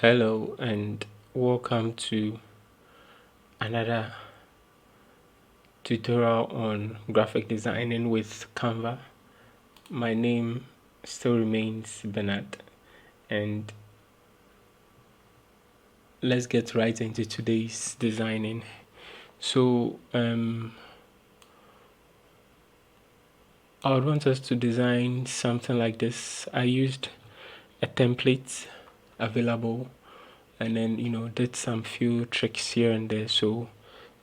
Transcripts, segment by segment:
Hello and welcome to another tutorial on graphic designing with Canva. My name still remains Bernard, and let's get right into today's designing. So I would want us to design something like this. I used a template available and then did some few tricks here and there. So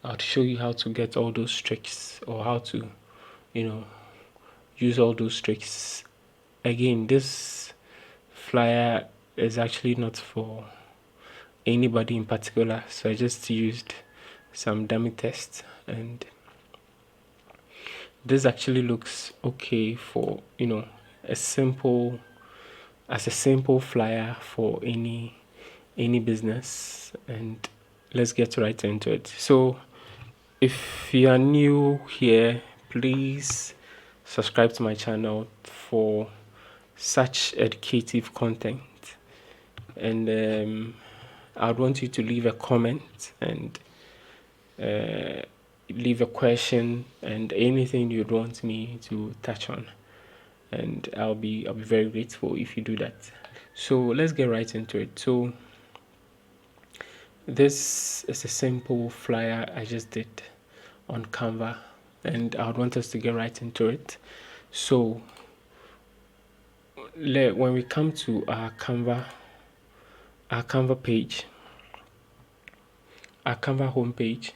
I'll show you how to get all those tricks, or how to use all those tricks. Again, this flyer is actually not for anybody in particular, so I just used some dummy tests, and this actually looks okay for a simple as a simple flyer for any business. And let's get right into it. So if you are new here, please subscribe to my channel for such educative content, and I would want you to leave a comment and leave a question and anything you'd want me to touch on, and I'll be very grateful if you do that. So let's get right into it. So this is a simple flyer I just did on Canva, and I would want us to get right into it. So when we come to our Canva page, our Canva homepage,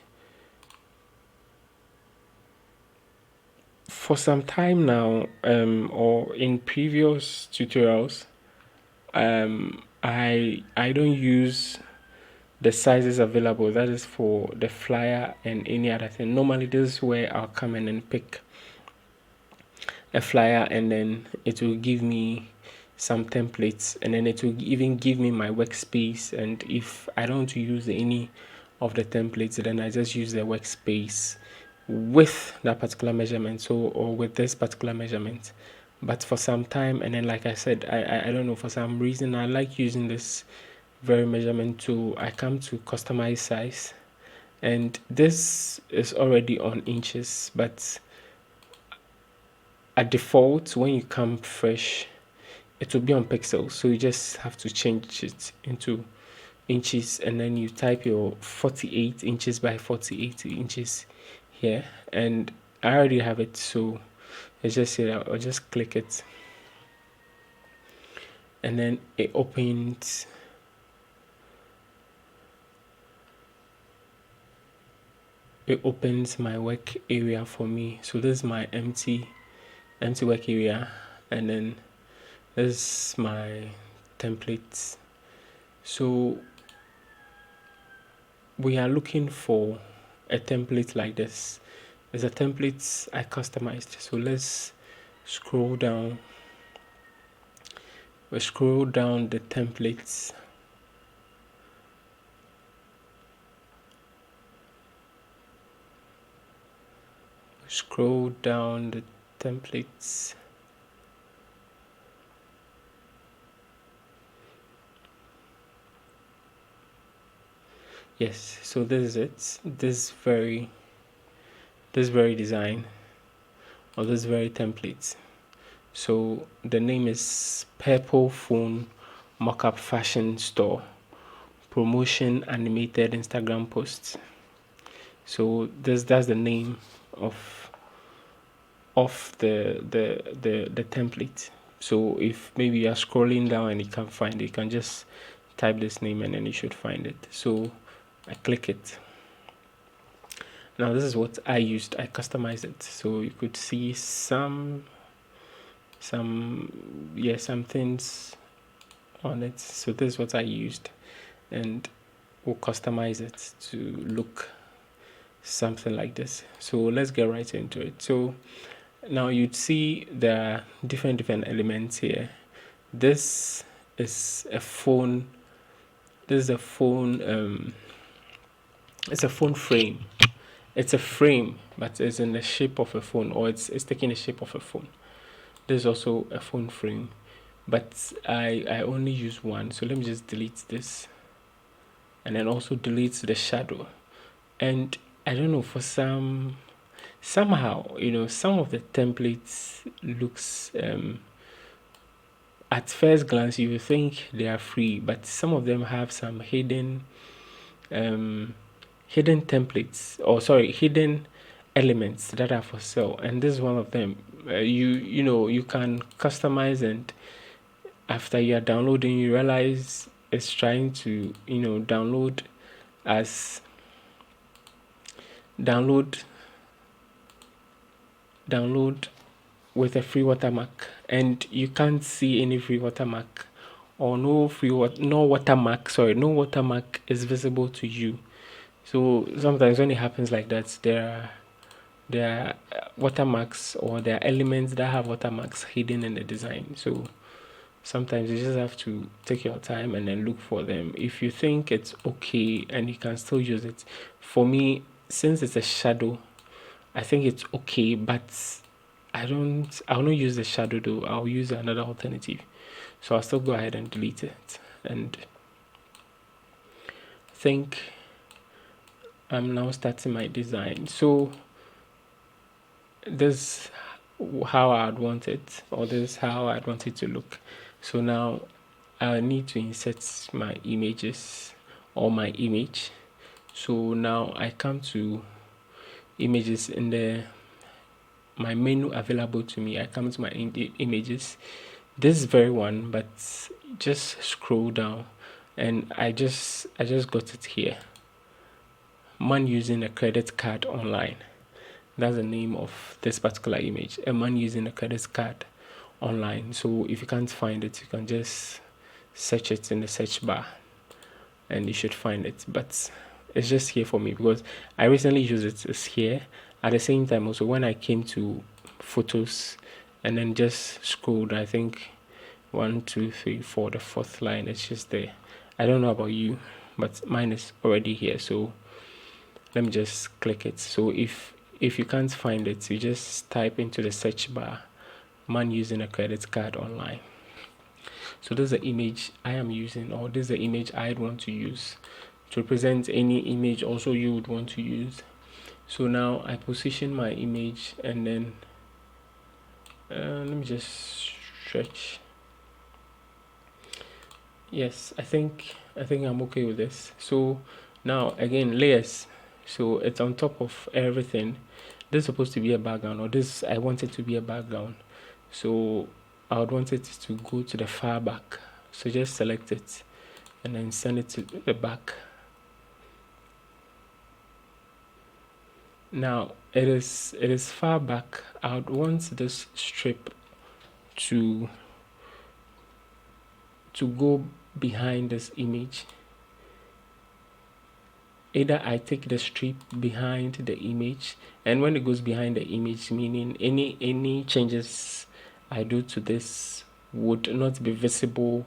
for some time now, or in previous tutorials, I don't use the sizes available. That is for the flyer and any other thing. Normally, this is where I'll come in and pick a flyer, and then it will give me some templates, and then it will even give me my workspace. And if I don't use any of the templates, then I just use the workspace with that particular measurement, or with this particular measurement. But for some time, and then like I said, I don't know, for some reason I like using this very measurement tool. I come to customize size, and this is already on inches, but at default, when you come fresh, it will be on pixels, so you just have to change it into inches, and then you type your 48 inches by 48 inches here, and I already have it. So let's just say that I'll just click it, and then it opens my work area for me. So this is my empty work area, and then this is my templates. So we are looking for a template like this. There's a template I customized. So let's scroll down. We scroll down the templates. Scroll down the templates. Yes, so this is it. This very design, or this very template. So the name is Purple Phone Mockup Fashion Store Promotion Animated Instagram Posts. So that's the name of the template. So if maybe you're scrolling down and you can't find it, you can just type this name and then you should find it. So I click it. Now this is what I used. I customized it, so you could see some things on it. So this is what I used, and we'll customize it to look something like this. So let's get right into it. So now you'd see there are different elements here. This is a phone. This is a phone. It's a phone frame. It's a frame, but it's in the shape of a phone, or it's taking the shape of a phone. This is also a phone frame. but I only use one. So let me just delete this, and then also delete the shadow. And I don't know, for somehow, some of the templates looks, at first glance you would think they are free, but some of them have some um, hidden templates, or sorry, hidden elements that are for sale, and this is one of them. You can customize, and after you are downloading, you realize it's trying to download as download download with a free watermark, and you can't see any free watermark, or no watermark, sorry, no watermark is visible to you. So sometimes when it happens like that, there are watermarks, or there are elements that have watermarks hidden in the design. So sometimes you just have to take your time and then look for them. If you think it's okay and you can still use it, for me, since it's a shadow, I think it's okay, but I'll not use the shadow though. I'll use another alternative. So I'll still go ahead and delete it. And I think I'm now starting my design. So this how I'd want it, or this is how I'd want it to look. So now I need to insert my images, or my image. So now I come to images in my menu available to me. I come to my images, this very one, but just scroll down, and I just got it here. Man using a credit card online. That's the name of this particular image. A man using a credit card online. So if you can't find it, you can just search it in the search bar, and you should find it. But it's just here for me because I recently used it. It's here. At the same time, also when I came to photos and then just scrolled, I think 1, 2, 3, 4, the fourth line, it's just there. I don't know about you, but mine is already here. So let me just click it. So if you can't find it, you just type into the search bar, man using a credit card online. So this is the image I am using, or this is the image I'd want to use to represent any image also you would want to use. So now I position my image, and then let me just stretch. Yes, I think I'm okay with this. So now again, layers. So it's on top of everything. This is supposed to be a background, or this I want it to be a background. So I would want it to go to the far back. So just select it and then send it to the back. Now it is far back. I would want this strip to go behind this image. Either I take the strip behind the image, and when it goes behind the image, meaning any changes I do to this would not be visible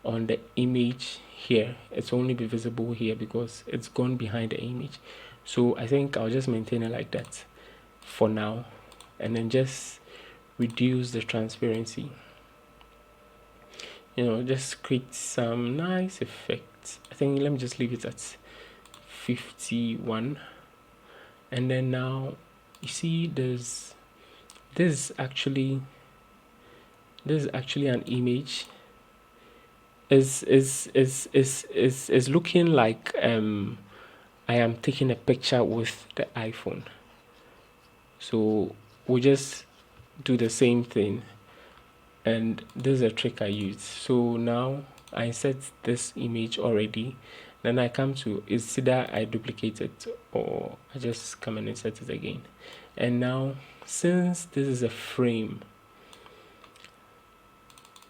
on the image here. It's only be visible here because it's gone behind the image. So I think I'll just maintain it like that for now, and then just reduce the transparency. Just create some nice effects. I think let me just leave it at 51. And then now you see this is actually an image. Is looking like I am taking a picture with the iPhone. So we just do the same thing, and this is a trick I use. So now I set this image already, then I come to, it's either I duplicate it or I just come and insert it again. And now since this is a frame,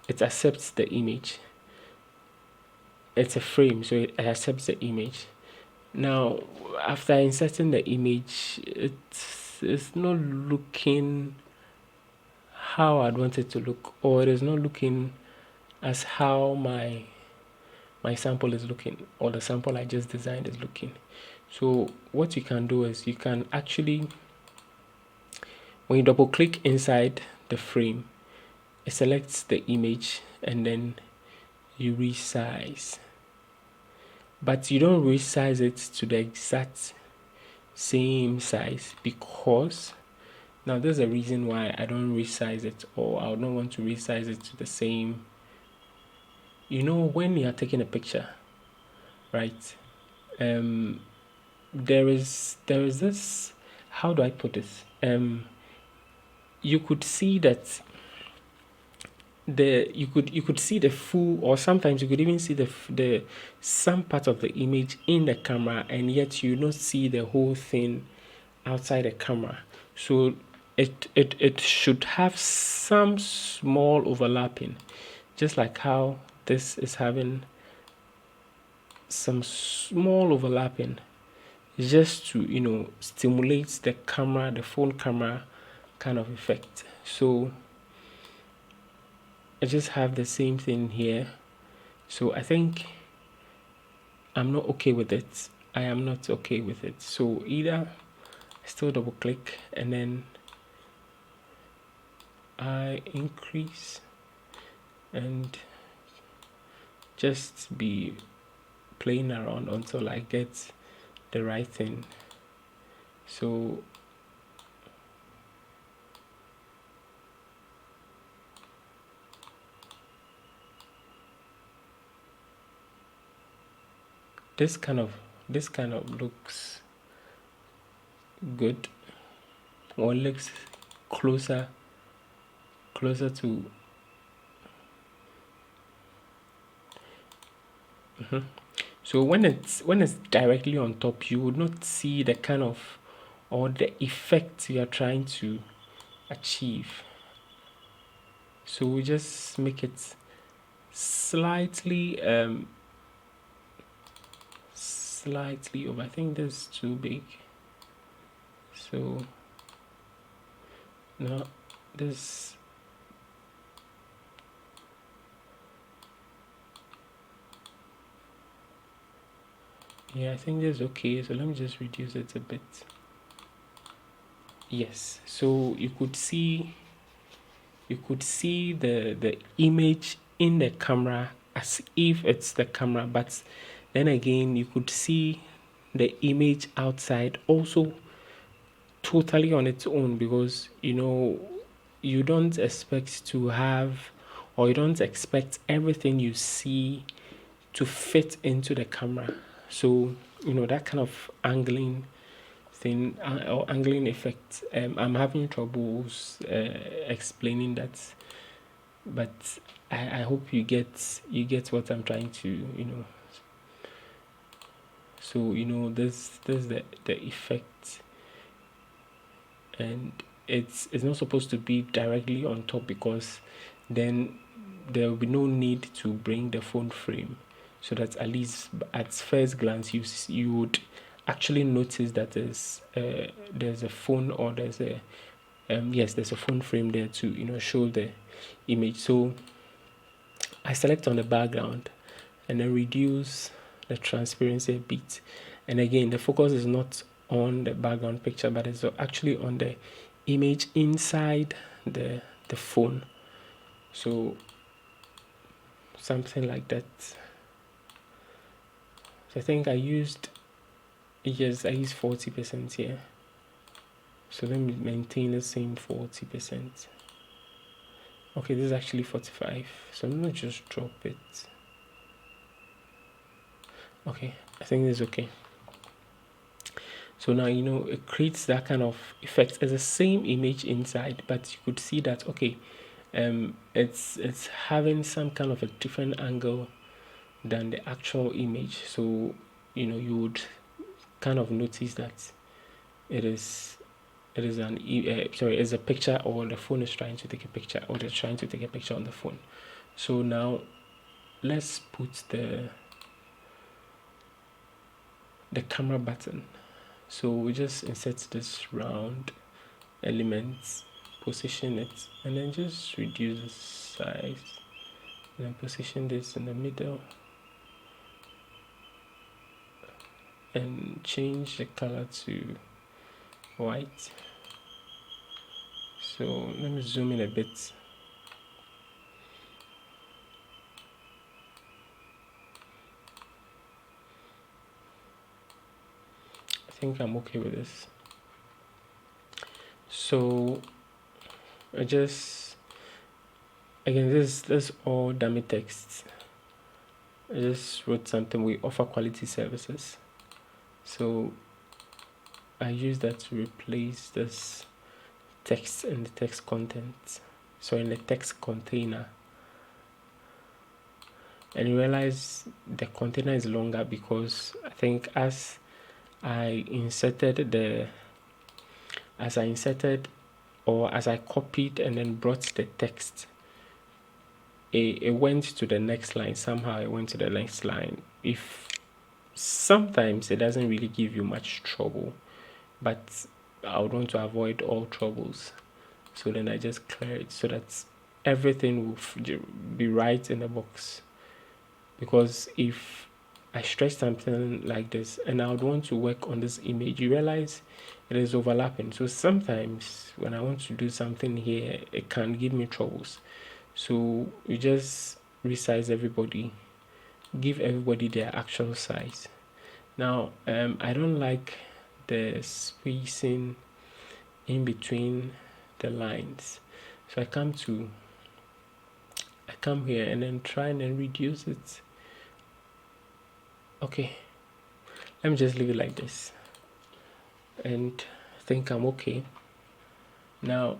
it accepts the image. It's a frame, so it accepts the image. Now after inserting the image, it's not looking how I'd want it to look, or it is not looking as how my sample is looking, or the sample I just designed is looking. So what you can do is you can actually, when you double click inside the frame, it selects the image and then you resize, but you don't resize it to the exact same size, because now there's a reason why I don't resize it, or I don't want to resize it to the same. You know, when you are taking a picture, right, there is this, how do I put this, you could see that you could see the full, or sometimes you could even see the some part of the image in the camera, and yet you don't see the whole thing outside the camera. So it should have some small overlapping, just like how this is having some small overlapping, just to, you know, stimulate the camera, the phone camera kind of effect. So I just have the same thing here. So I think I'm not okay with it. I am not okay with it. So either still double click and then I increase and just be playing around until I get the right thing. So this kind of looks good, or looks closer to So when it's directly on top, you would not see the kind of, or the effect you are trying to achieve. So we just make it slightly over. I think that's too big. So now this, yeah, I think that's okay. So let me just reduce it a bit. Yes, so you could see the image in the camera as if it's the camera, but then again you could see the image outside also totally on its own, because you know, you don't expect to have, or you don't expect everything you see to fit into the camera. So you know, that kind of angling thing, or angling effect, I'm having troubles explaining that, but I hope you get what I'm trying to, you know. So you know, there's the effect, and it's not supposed to be directly on top, because then there will be no need to bring the phone frame, so that at least at first glance you would actually notice that there's a phone, or there's a yes, there's a phone frame there to, you know, show the image. So I select on the background and then reduce the transparency a bit. And again, the focus is not on the background picture, but it's actually on the image inside the phone. So something like that. So I think I used 40% here. So let me maintain the same 40%. Okay, this is actually 45. So I'm gonna just drop it. Okay, I think this is okay. So now, you know, it creates that kind of effect. It's the same image inside, but you could see that, okay, it's having some kind of a different angle than the actual image. So you know, you would kind of notice that it is it's a picture, or the phone is trying to take a picture, or they're trying to take a picture on the phone. So now let's put the camera button. So we just insert this round element, position it, and then just reduce the size, and then position this in the middle and change the color to white. So let me zoom in a bit. think I'm okay with this. So I just, again, this all dummy text. I just wrote something: we offer quality services. So I use that to replace this text in the text content, so in the text container. And you realize the container is longer because I think as I inserted or as I copied and then brought the text, it went to the next line. Somehow it went to the next line. If sometimes it doesn't really give you much trouble, but I would want to avoid all troubles. So then I just clear it so that everything will be right in the box. Because if I stretch something like this and I would want to work on this image, you realize it is overlapping. So sometimes when I want to do something here, it can give me troubles. So you just resize everybody, give everybody their actual size. Now, I don't like the spacing in between the lines. So I come here and then try and then reduce it. Okay, let me just leave it like this and think I'm okay. Now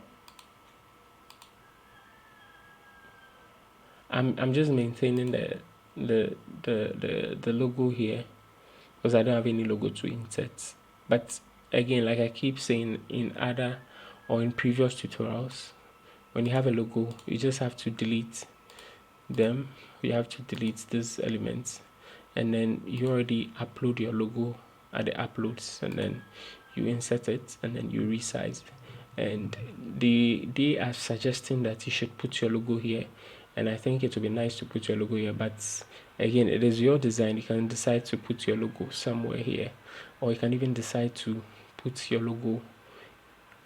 I'm just maintaining the logo here because I don't have any logo to insert. But again, like I keep saying in other or in previous tutorials, when you have a logo, you just have to delete them. You have to delete these elements, and then you already upload your logo at the uploads, and then you insert it, and then you resize. And they are suggesting that you should put your logo here, and I think it would be nice to put your logo here, but again, it is your design. You can decide to put your logo somewhere here, or you can even decide to put your logo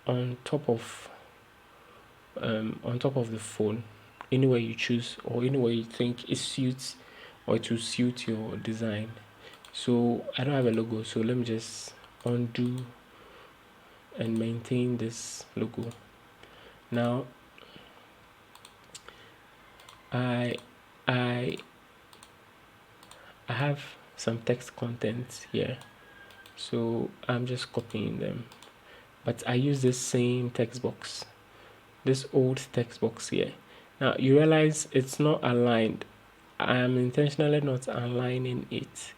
on top of the phone, anywhere you choose or anywhere you think it suits or to suit your design. So I don't have a logo, so let me just undo and maintain this logo. Now I have some text contents here, so I'm just copying them, but I use this same text box, this old text box here. Now you realize it's not aligned. I am intentionally not aligning it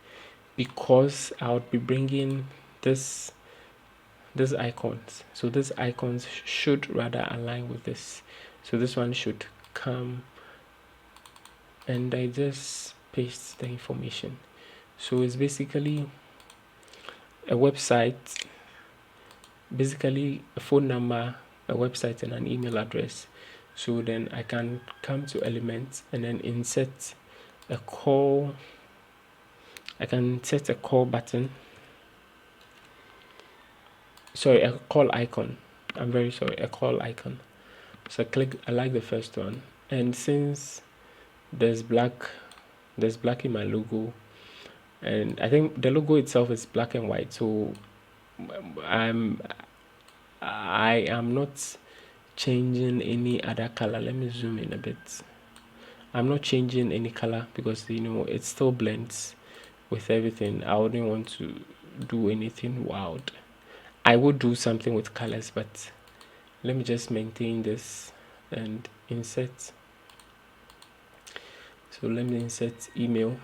because I would be bringing these icons. So these icons should rather align with this. So this one should come, and I just paste the information. So it's basically a website, basically a phone number, a website, and an email address. So then I can come to elements and then insert a call. I can set a call button. Sorry, a call icon. I'm very sorry, a call icon. So I like the first one. And since there's black in my logo, and I think the logo itself is black and white, so I am not changing any other color. Let me zoom in a bit. I'm not changing any color because it still blends with everything. I wouldn't want to do anything wild. I would do something with colors, but let me just maintain this and insert. So let me insert email.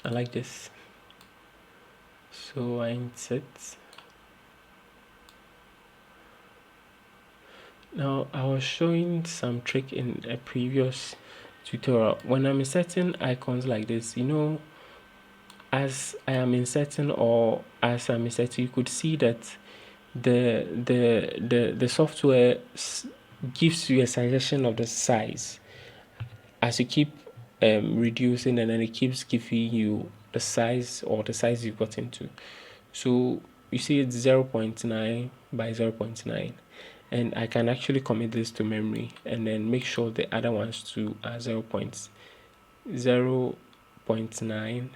I like this. So I insert. Now I was showing some trick in a previous tutorial. When I'm inserting icons like this, as I am inserting or as I'm inserting, you could see that the software gives you a suggestion of the size as you keep reducing, and then it keeps giving you the size or the size you've got into. So you see it's 0.9 by 0.9, and I can actually commit this to memory and then make sure the other ones too are 0.0 0.9.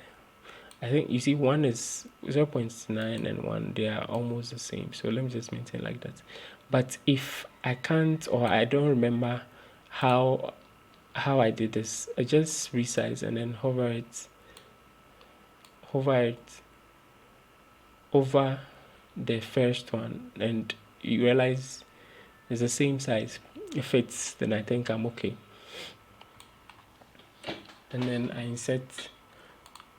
I think you see one is 0.9 and one, they are almost the same. So let me just maintain like that. But if I can't, or I don't remember how I did this, I just resize and then hover it over the first one, and you realize it's the same size. If it's, then I think I'm okay. And then I insert,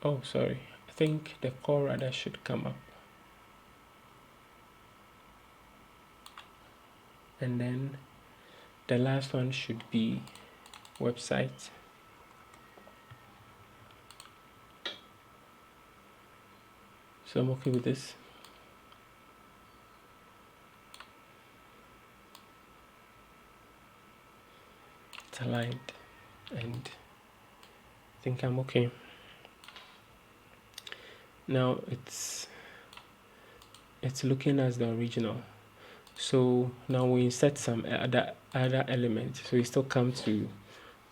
oh sorry, I think the core radar should come up. And then the last one should be website. So I'm okay with this. It's aligned and I think I'm okay. Now it's looking as the original. So now we insert some other elements. So you still come to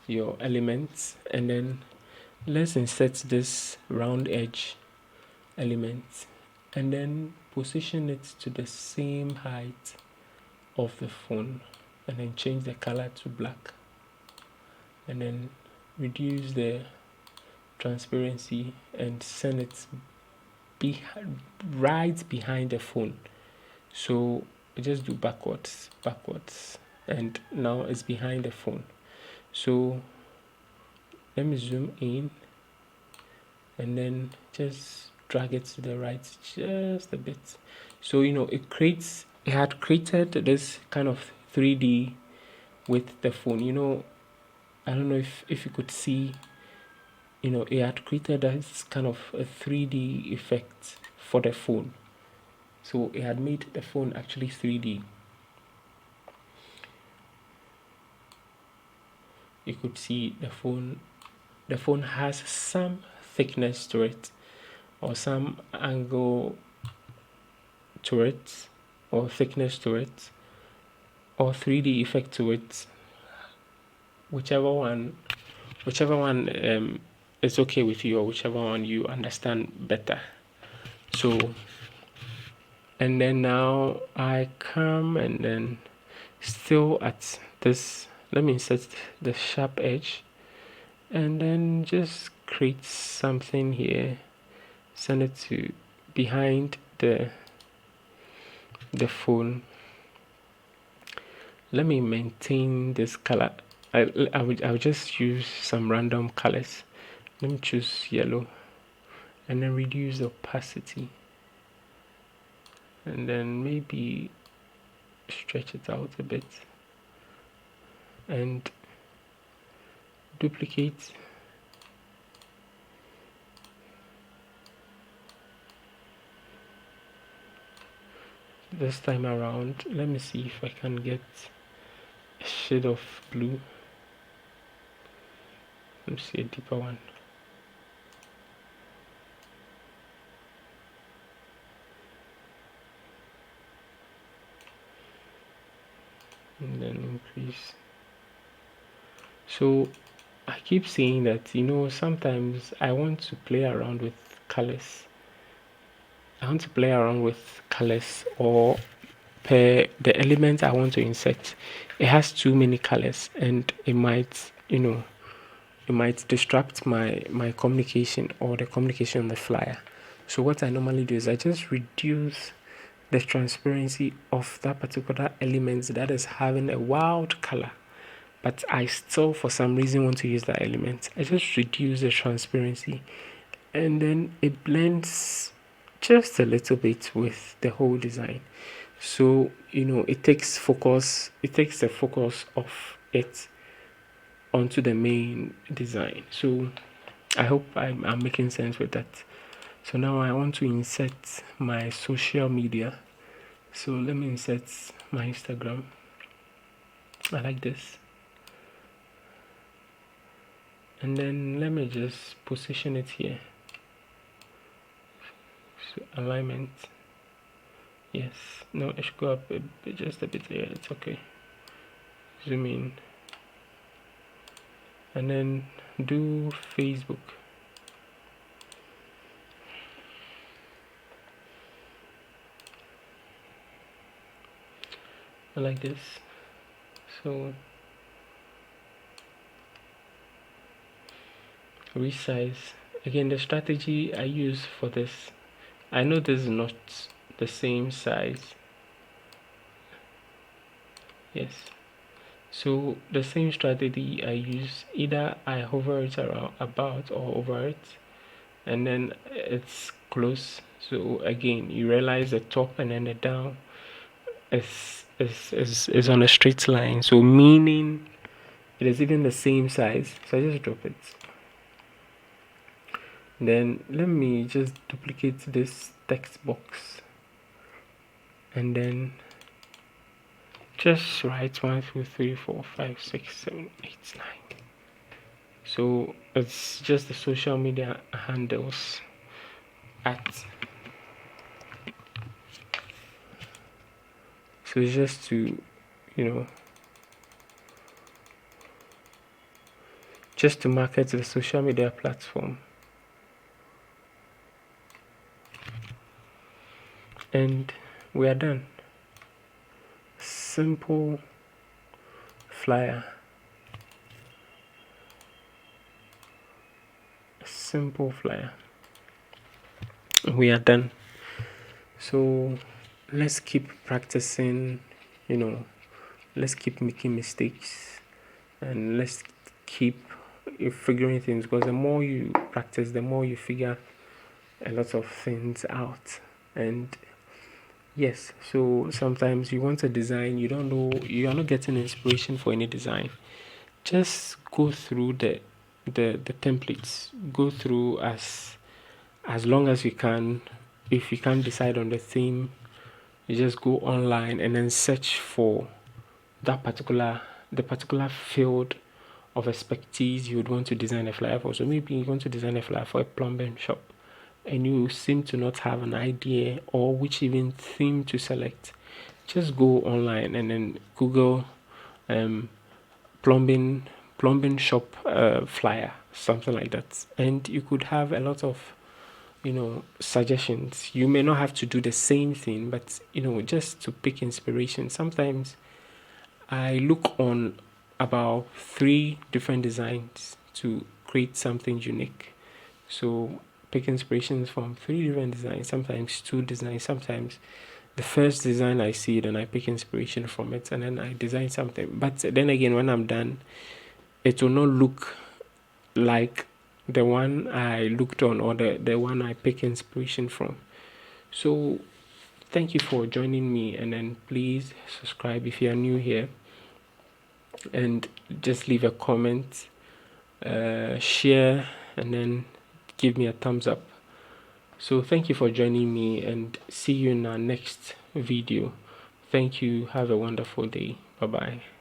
your elements, and then let's insert this round edge element and then position it to the same height of the phone, and then change the color to black, and then reduce the transparency and send it right behind the phone. So just do backwards, and now it's behind the phone. So let me zoom in and then just drag it to the right just a bit. So it had created this kind of 3D with the phone. I don't know if you could see, it had created this kind of a 3D effect for the phone. So it had made the phone actually 3D. You could see the phone has some thickness to it, or some angle to it, or thickness to it, or 3D effect to it. Whichever one is okay with you, or whichever one you understand better. So, and then now I come and then still at this, let me insert the sharp edge and then just create something here, send it to behind the phone. Let me maintain this color. I'll just use some random colors. Let me choose yellow and then reduce the opacity, and then maybe stretch it out a bit and duplicate. This time around, let me see if I can get a shade of blue. Let me see a deeper one. And then increase. So I keep saying that sometimes I want to play around with colors. Or per the element I want to insert. It has too many colors and it might disrupt my communication, or the communication on the flyer. So what I normally do is I just reduce the transparency of that particular element that is having a wild color, but I still for some reason want to use that element. I just reduce the transparency, and then it blends just a little bit with the whole design. So it takes the focus of it onto the main design. So I hope I'm making sense with that. So now I want to insert my social media. So let me insert my Instagram. I like this. And then let me just position it here. So alignment. Yes. No, it should go up just a bit here. It's okay. Zoom in. And then do Facebook. like this. So resize. Again, the strategy I use for this, I know this is not the same size. Yes, so the same strategy I use, either I hover it around about or over it, and then it's close. So again, you realize the top and then the down is on a straight line, so meaning it is even the same size. So I just drop it. Then let me just duplicate this text box and then just write 1 2 3 4 5 6 7 8 9. So it's just the social media handles at. So it's just to, you know, just to market the social media platform. And we are done. Simple flyer. Simple flyer. We are done. So let's keep practicing, let's keep making mistakes, and let's keep figuring things, because the more you practice, the more you figure a lot of things out. And yes, so sometimes you want a design, you don't know, you are not getting inspiration for any design. Just go through the templates. Go through as long as you can. If you can't decide on the theme, you just go online and then search for the particular field of expertise you would want to design a flyer for. So maybe you want to design a flyer for a plumbing shop, and you seem to not have an idea or which even theme to select. Just go online and then Google plumbing shop flyer, something like that, and you could have a lot of suggestions. You may not have to do the same thing, but just to pick inspiration. Sometimes I look on about 3 different designs to create something unique. So pick inspirations from 3 different designs, sometimes 2 designs, sometimes the first design I see, then I pick inspiration from it and then I design something. But then again, when I'm done, it will not look like the one I looked on, or the one I pick inspiration from. So thank you for joining me, and then please subscribe if you are new here, and just leave a comment, share, and then give me a thumbs up. So thank you for joining me, and see you in our next video. Thank you. Have a wonderful day. Bye bye.